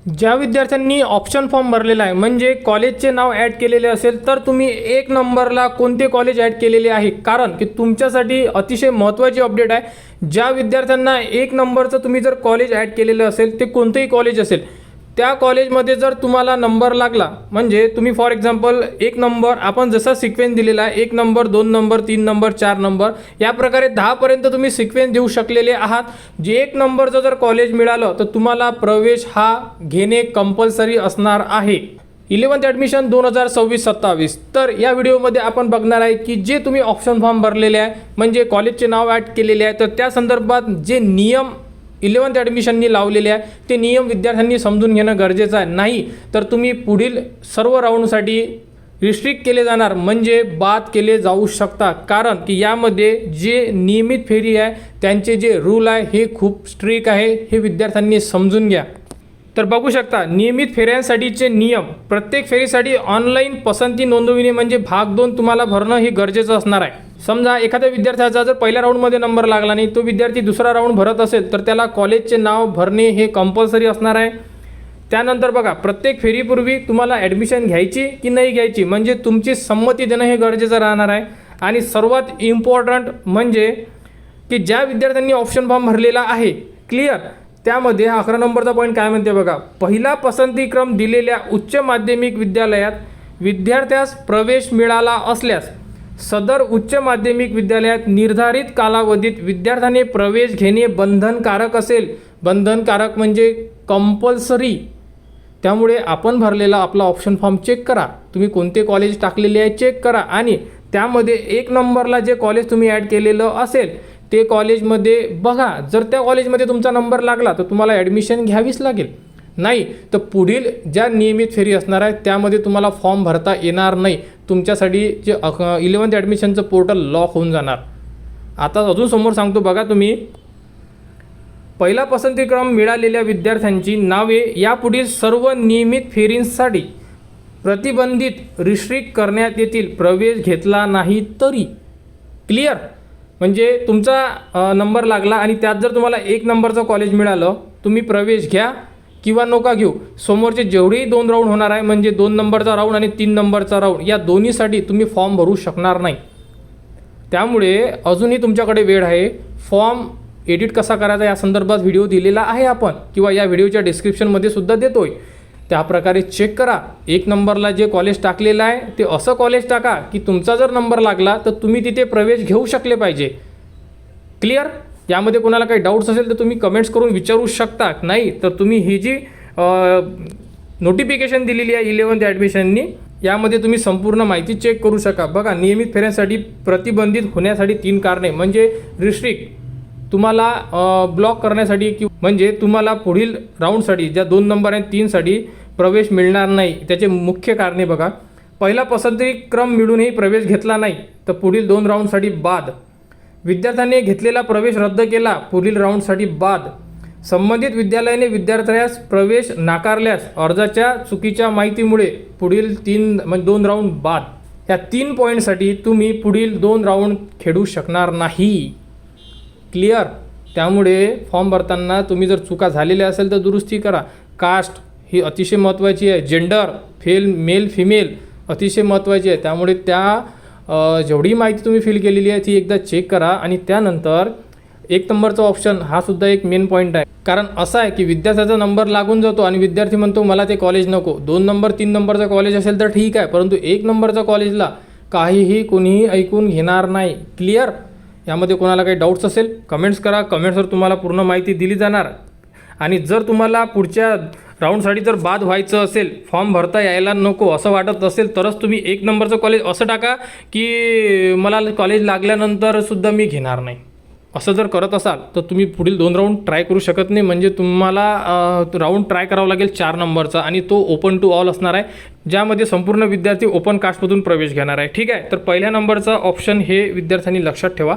ज्या विद्यार्थ्यांनी option form भरलेला आहे म्हणजे कॉलेजचे नाव ॲड केलेले असेल तर तुम्ही 1 नंबरला कोणते कॉलेज ॲड केलेले आहे, कारण की तुमच्यासाठी अतिशय महत्त्वाची अपडेट आहे। ज्या विद्यार्थ्यांना 1 नंबरचं तुम्ही जर कॉलेज ॲड केलेलं असेल, ते कोणतेही कॉलेज असेल, त्या कॉलेजमध्ये जर तुम्हाला नंबर लागला म्हणजे तुम्ही फॉर एक्झाम्पल 1 नंबर आपण जसा सिक्वेन्स दिलेला आहे 1 नंबर 2 नंबर 3 नंबर 4 नंबर या प्रकारे 10 पर्यंत तुम्ही सिक्वेन्स देऊ शकलेले आहात। जे 1 नंबरचं जर कॉलेज मिळालं तर तुम्हाला प्रवेश हा घेणे कंपल्सरी असणार आहे। 11th admission 2026-27। तर या व्हिडिओमध्ये आपण बघणार आहे की जे तुम्ही ऑप्शन फॉर्म भरलेले आहे म्हणजे कॉलेजचे नाव ॲड केलेले आहे, तर त्या संदर्भात जे नियम 11th ॲडमिशननी लावलेले आहे ते नियम विद्यार्थ्यांनी समजून घेणं गरजेचं आहे। नाही तर तुम्ही पुढील सर्व राऊंडसाठी रिस्ट्रिक्ट केले जाणार म्हणजे बाद केले जाऊ शकता, कारण की यामध्ये जे नियमित फेरी आहे त्यांचे जे रूल आहे हे खूप स्ट्रिक्ट आहे, हे विद्यार्थ्यांनी समजून घ्या। तर बघू शकता नियमित फेऱ्यांसाठीचे नियम। प्रत्येक फेरीसाठी ऑनलाईन पसंती नोंदविणे म्हणजे भाग 2 तुम्हाला भरणं हे गरजेचं असणार आहे। समजा एखाद्या विद्यार्थ्याचा जर पहिल्या राऊंडमध्ये नंबर लागला नाही, तो विद्यार्थी दुसरा राऊंड भरत असेल तर त्याला कॉलेजचे नाव भरणे हे कंपल्सरी असणार आहे। त्यानंतर बघा प्रत्येक फेरीपूर्वी तुम्हाला ॲडमिशन घ्यायची की नाही घ्यायची म्हणजे तुमची संमती देणं हे गरजेचं राहणार आहे। आणि सर्वात इम्पॉर्टंट म्हणजे की ज्या विद्यार्थ्यांनी ऑप्शन फॉर्म भरलेला आहे क्लिअर, त्यामध्ये 11 नंबरचा पॉईंट काय म्हणते बघा, पहिला पसंतीक्रम दिलेल्या उच्च माध्यमिक विद्यालयात विद्यार्थ्यास प्रवेश मिळाला असल्यास सदर उच्च माध्यमिक विद्यालयात निर्धारित कालावधीत विद्यार्थ्याने प्रवेश घेणे बंधनकारक असेल। बंधनकारक म्हणजे कंपल्सरी। त्यामुळे आपण भरलेला आपला ऑप्शन फॉर्म चेक करा, तुम्ही कोणते कॉलेज टाकलेले आहे चेक करा आणि त्यामध्ये 1 नंबरला जे कॉलेज तुम्ही ॲड केलेलं असेल ते कॉलेजमध्ये बघा। जर त्या कॉलेजमध्ये तुमचा नंबर लागला तर तुम्हाला ॲडमिशन घ्यावीच लागेल, नाही तर पुढील ज्या नियमित फेरी असणार आहे त्यामध्ये तुम्हाला फॉर्म भरता येणार नाही। तुमच्यासाठी जे 11th ॲडमिशनचं पोर्टल लॉक होऊन जाणार। आता अजून समोर सांगतो बघा, तुम्ही पहिला पसंतीक्रम मिळालेल्या विद्यार्थ्यांची नावे यापुढील सर्व नियमित फेरींसाठी प्रतिबंधित रिस्ट्रिक्ट करण्यात येतील प्रवेश घेतला नाही तरी। क्लिअर? म्हणजे तुमचा नंबर लागला आणि त्यात जर तुम्हाला 1 नंबरचं कॉलेज मिळालं, तुम्ही प्रवेश घ्या किंवा नका घेऊ, समोरचे जेवढेही 2 राऊंड होणार आहे म्हणजे 2 नंबरचा राऊंड आणि 3 नंबरचा राऊंड या दोन्हीसाठी तुम्ही फॉर्म भरू शकणार नाही। त्यामुळे अजूनही तुमच्याकडे वेळ आहे। फॉर्म एडिट कसा करायचा या संदर्भात व्हिडिओ दिलेला आहे आपण, किंवा या व्हिडिओच्या डिस्क्रिप्शनमध्ये सुद्धा देतोय, त्या प्रकारे चेक करा। 1 नंबरला जे कॉलेज टाकलेलं आहे ते असं कॉलेज टाका की तुमचा जर नंबर लागला तर तुम्ही तिथे प्रवेश घेऊ शकले पाहिजे। क्लिअर? यामध्ये कोणाला काही डाऊट्स असेल तर तुम्ही कमेंट्स करून विचारू शकता, नाही तर तुम्ही ही जी नोटिफिकेशन दिलेली आहे 11th ॲडमिशननी यामध्ये तुम्ही संपूर्ण माहिती चेक करू शका। बघा नियमित फेऱ्यांसाठी प्रतिबंधित होण्यासाठी 3 कारणे म्हणजे रिस्ट्रिक्ट, तुम्हाला ब्लॉक करण्यासाठी की म्हणजे तुम्हाला पुढील राऊंडसाठी ज्या 2 नंबर आणि 3साठी प्रवेश मिळणार नाही त्याचे मुख्य कारणे बघा। पहिला पसंतीक्रम मिळूनही प्रवेश घेतला नाही तर पुढील 2 राऊंडसाठी बाद। विद्यार्थ्याने घेतलेला प्रवेश रद्द केला, पुढील राऊंडसाठी बाद। संबंधित विद्यालयाने विद्यार्थ्यास प्रवेश नाकारल्यास अर्जाच्या चुकीच्या माहितीमुळे पुढील 2 राऊंड बाद। या 3 पॉईंटसाठी तुम्ही पुढील 2 राऊंड खेळू शकणार नाही। क्लिअर? त्यामुळे फॉर्म भरताना तुम्ही जर चुका झालेल्या असेल तर दुरुस्ती करा। कास्ट ही अतिशय महत्त्वाची आहे, जेंडर मेल फिमेल अतिशय महत्त्वाची आहे। त्यामुळे त्या जेवढी माहिती तुम्ही फिल केलेली आहे ती एकदा चेक करा आणि त्यानंतर 1 नंबरचा ऑप्शन हा सुद्धा एक मेन पॉईंट आहे, कारण असं आहे की विद्यार्थ्याचा नंबर लागून जातो आणि विद्यार्थी म्हणतो मला ते कॉलेज नको। 2 नंबर 3 नंबरचा कॉलेज असेल तर ठीक आहे, परंतु 1 नंबरचा कॉलेजला काहीही कोणीही ऐकून घेणार नाही। क्लिअर? यामध्ये कोणाला काही डाऊट्स असेल कमेंट्स करा, कमेंट्सवर तुम्हाला पूर्ण माहिती दिली जाणार। आणि जर तुम्हाला पुढच्या राऊंडसाठी जर बाद व्हायचं असेल, फॉर्म भरता यायला नको असं वाटत असेल तरच तुम्ही 1 नंबरचं कॉलेज असं टाका की मला कॉलेज लागल्यानंतर सुद्धा मी घेणार नाही। असं जर करत असाल तर तुम्ही पुढील 2 राऊंड ट्राय करू शकत नाही, म्हणजे तुम्हाला राऊंड ट्राय करावा लागेल 4 नंबरचा आणि तो ओपन टू ऑल असणार आहे, ज्यामध्ये संपूर्ण विद्यार्थी ओपन कास्टमधून प्रवेश घेणार आहे। ठीक आहे? तर पहिल्या नंबरचा ऑप्शन हे विद्यार्थ्यांनी लक्षात ठेवा,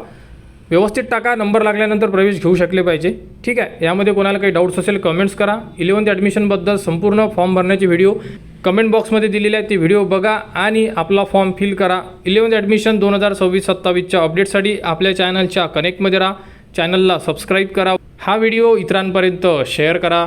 व्यवस्थित टाका, नंबर लागल्यानंतर प्रवेश घेऊ शकले पाहिजे। ठीक आहे? यामध्ये कोणाला काही डाऊट्स असेल कमेंट्स करा। 11th ॲडमिशनबद्दल संपूर्ण फॉर्म भरण्याचे व्हिडिओ कमेंट बॉक्समध्ये दिलेले आहेत, ते व्हिडिओ बघा आणि आपला फॉर्म फिल करा। 11th ॲडमिशन 2026-27च्या अपडेटसाठी आपल्या चॅनलच्या कनेक्टमध्ये राहा, चॅनलला सबस्क्राईब करा, हा व्हिडिओ इतरांपर्यंत शेअर करा।